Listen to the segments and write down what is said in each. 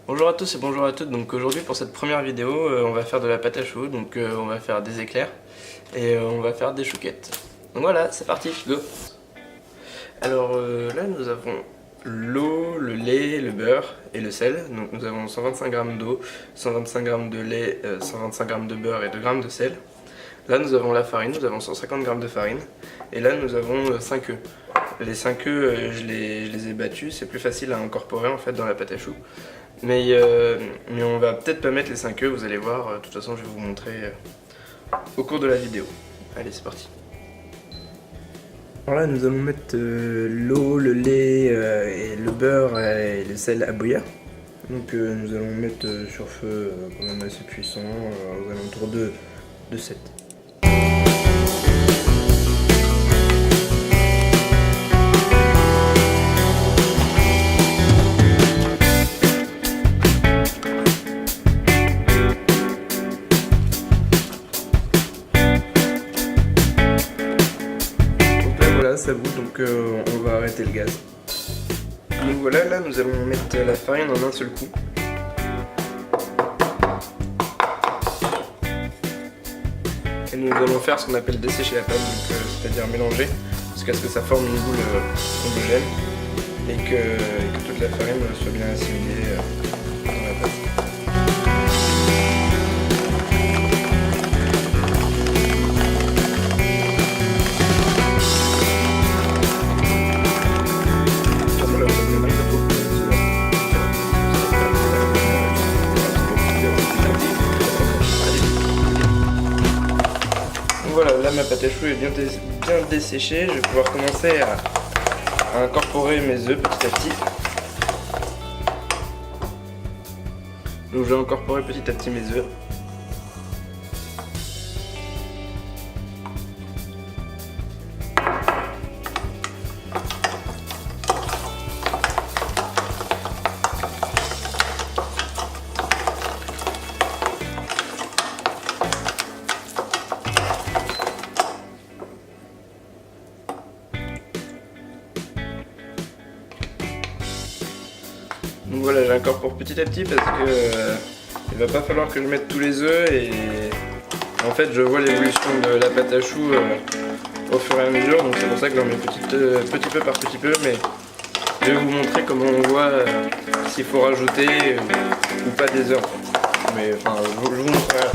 Bonjour à tous et bonjour à toutes. Donc aujourd'hui pour cette première vidéo, on va faire de la pâte à choux, donc on va faire des éclairs et on va faire des chouquettes. Donc voilà, c'est parti, go. Alors là nous avons l'eau, le lait, le beurre et le sel. Donc nous avons 125 g d'eau, 125 g de lait, 125 g de beurre et 2 g de sel. Là nous avons la farine, nous avons 150 g de farine et là nous avons 5 œufs. Les 5 œufs, je les ai battus, c'est plus facile à incorporer en fait dans la pâte à choux. Mais on va peut-être pas mettre les 5 œufs, vous allez voir, de toute façon je vais vous montrer au cours de la vidéo. Allez, c'est parti. Alors là nous allons mettre l'eau, le lait et le beurre et le sel à bouillir. Donc nous allons mettre sur feu quand même assez puissant, aux alentours de 7. Voilà, ça bout, donc on va arrêter le gaz. Donc voilà, là nous allons mettre la farine en un seul coup. Et nous allons faire ce qu'on appelle dessécher la pâte, c'est-à-dire mélanger, jusqu'à ce que ça forme une boule homogène et que toute la farine soit bien assimilée dans la pâte. Voilà, là ma pâte à choux est bien desséchée, je vais pouvoir commencer à incorporer mes œufs petit à petit. Donc je vais incorporer petit à petit mes œufs. Donc voilà, j'incorpore petit à petit parce que il va pas falloir que je mette tous les œufs et en fait je vois l'évolution de la pâte à choux au fur et à mesure, donc c'est pour ça que j'en mets petit peu par petit peu, mais je vais vous montrer comment on voit s'il faut rajouter ou pas des œufs. Mais enfin, je vous montrerai.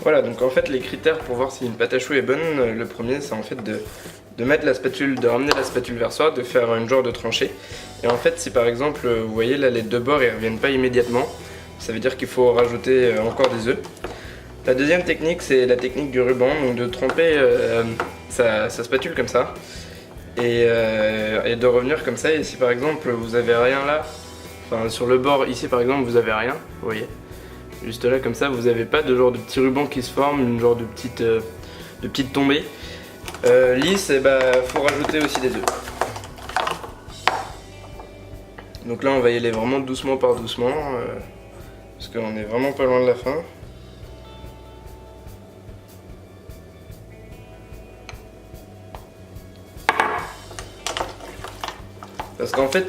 Voilà, donc en fait les critères pour voir si une pâte à choux est bonne, le premier c'est en fait de mettre la spatule, de ramener la spatule vers soi, de faire une genre de tranchée. Et en fait si par exemple vous voyez là les deux bords ils reviennent pas immédiatement, ça veut dire qu'il faut rajouter encore des œufs. La deuxième technique c'est la technique du ruban, donc de tremper sa spatule comme ça et de revenir comme ça. Et si par exemple vous avez rien là, enfin sur le bord ici par exemple vous avez rien, vous voyez. Juste là comme ça vous n'avez pas de genre de petit ruban qui se forme, une genre de petite tombée lisse, et faut rajouter aussi des œufs. Donc là on va y aller vraiment doucement par doucement parce qu'on est vraiment pas loin de la fin. Parce qu'en fait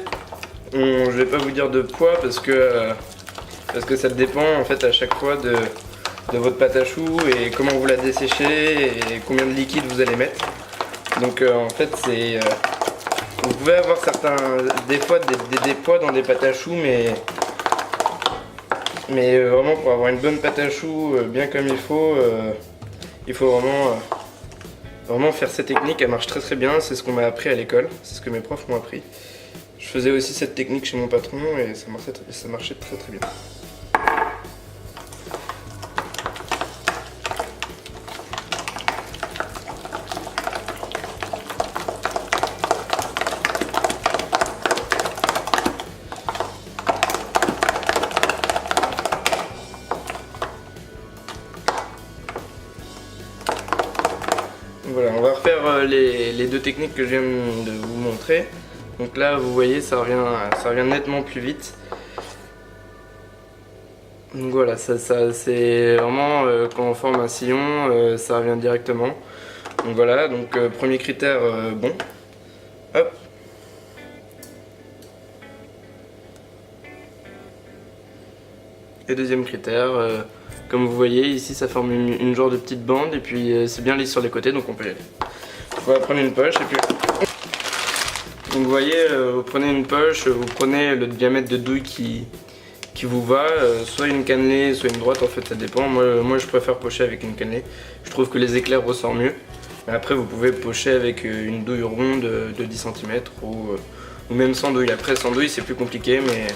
je vais pas vous dire de poids parce que ça dépend en fait à chaque fois de votre pâte à choux et comment vous la desséchez et combien de liquide vous allez mettre. Donc en fait c'est vous pouvez avoir des fois des poids dans des pâtes à choux, mais vraiment pour avoir une bonne pâte à choux bien comme il faut vraiment Vraiment faire cette technique, elle marche très très bien, c'est ce qu'on m'a appris à l'école, c'est ce que mes profs m'ont appris. Je faisais aussi cette technique chez mon patron et ça marchait très très bien. Voilà, on va refaire les deux techniques que je viens de vous montrer. Donc là, vous voyez, ça revient nettement plus vite. Donc voilà, ça c'est vraiment quand on forme un sillon, ça revient directement. Donc voilà, donc premier critère, bon. Hop. Et deuxième critère, comme vous voyez, ici ça forme une genre de petite bande et puis c'est bien lisse sur les côtés, donc on peut y aller. On va prendre une poche et puis... Donc vous voyez, vous prenez une poche, vous prenez le diamètre de douille qui vous va, soit une cannelée, soit une droite, en fait ça dépend. Moi je préfère pocher avec une cannelée, je trouve que les éclairs ressortent mieux. Mais après vous pouvez pocher avec une douille ronde de 10 cm ou même sans douille. Après sans douille c'est plus compliqué, mais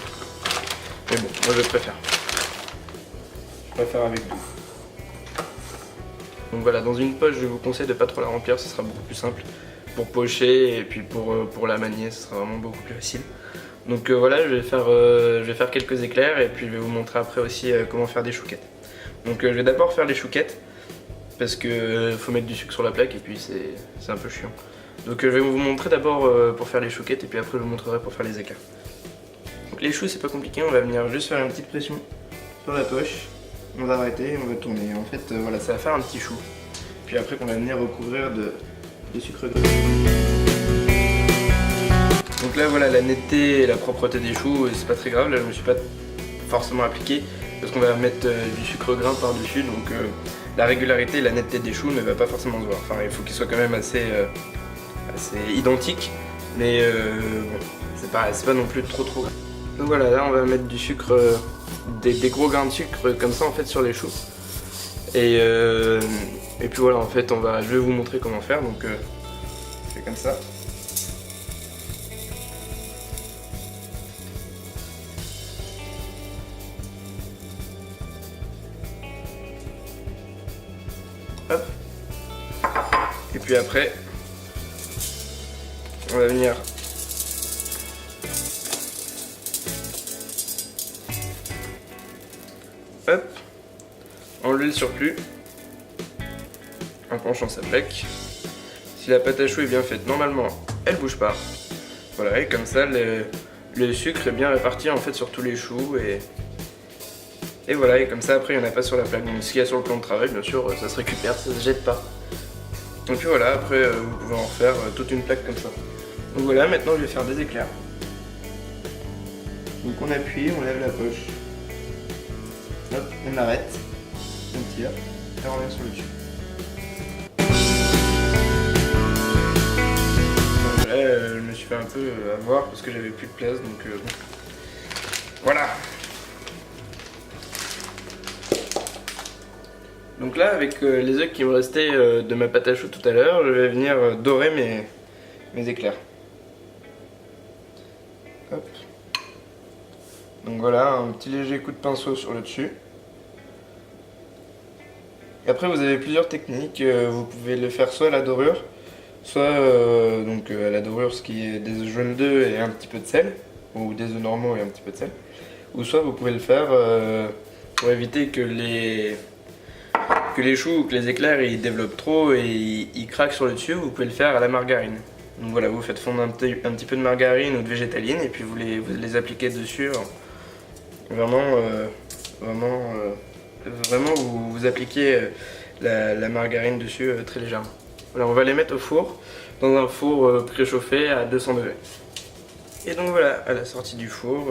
bon, moi je préfère. Je préfère avec douille. Donc voilà, dans une poche je vous conseille de pas trop la remplir, ce sera beaucoup plus simple pour pocher et puis pour la manier, ce sera vraiment beaucoup plus facile. Donc voilà, je vais faire quelques éclairs et puis je vais vous montrer après aussi comment faire des chouquettes. Donc je vais d'abord faire les chouquettes parce que faut mettre du sucre sur la plaque et puis c'est un peu chiant. Donc je vais vous montrer d'abord pour faire les chouquettes et puis après je vous montrerai pour faire les éclairs. Donc les choux c'est pas compliqué, on va venir juste faire une petite pression sur la poche. On va arrêter et on va tourner. En fait voilà, ça va faire un petit chou. Puis après qu'on va venir recouvrir de sucre gras. Donc là voilà, la netteté et la propreté des choux, c'est pas très grave, là je me suis pas forcément appliqué parce qu'on va mettre du sucre grain par dessus, donc la régularité et la netteté des choux ne va pas forcément se voir. Enfin il faut qu'ils soient quand même assez identiques, mais bon, c'est pas non plus trop grave. Donc voilà, là on va mettre du sucre, des gros grains de sucre comme ça en fait sur les choux. Et puis voilà, en fait je vais vous montrer comment faire, donc je fais comme ça. Hop. Et puis après, on va venir hop, enlever le surplus en penchant sa plaque. Si la pâte à choux est bien faite, normalement elle bouge pas. Voilà, et comme ça le sucre est bien réparti en fait sur tous les choux et voilà, et comme ça après il n'y en a pas sur la plaque. Donc ce qu'il y a sur le plan de travail, bien sûr, ça se récupère, ça se jette pas. Et puis voilà, après vous pouvez en refaire toute une plaque comme ça. Donc voilà, maintenant je vais faire des éclairs. Donc on appuie, on lève la poche. Hop, on arrête, on tire, et on revient sur le dessus. Là, je me suis fait un peu avoir parce que j'avais plus de place, donc bon. Voilà. Donc là, avec les œufs qui me restaient de ma pâte à choux tout à l'heure, je vais venir dorer mes éclairs. Hop. Donc voilà, un petit léger coup de pinceau sur le dessus. Et après vous avez plusieurs techniques, vous pouvez le faire soit à la dorure, soit donc à la dorure ce qui est des jaunes d'œufs et un petit peu de sel, ou des œufs normaux et un petit peu de sel, ou soit vous pouvez le faire pour éviter que les choux ou que les éclairs ils développent trop et ils craquent sur le dessus, vous pouvez le faire à la margarine. Donc voilà, vous faites fondre un petit peu de margarine ou de végétaline et puis vous les appliquez dessus. Vraiment vous appliquez la margarine dessus très légèrement. Voilà, on va les mettre au four, dans un four préchauffé à 200 degrés. Et donc voilà, à la sortie du four,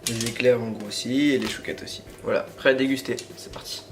les éclairs ont grossi et les chouquettes aussi. Voilà, prêt à déguster, c'est parti.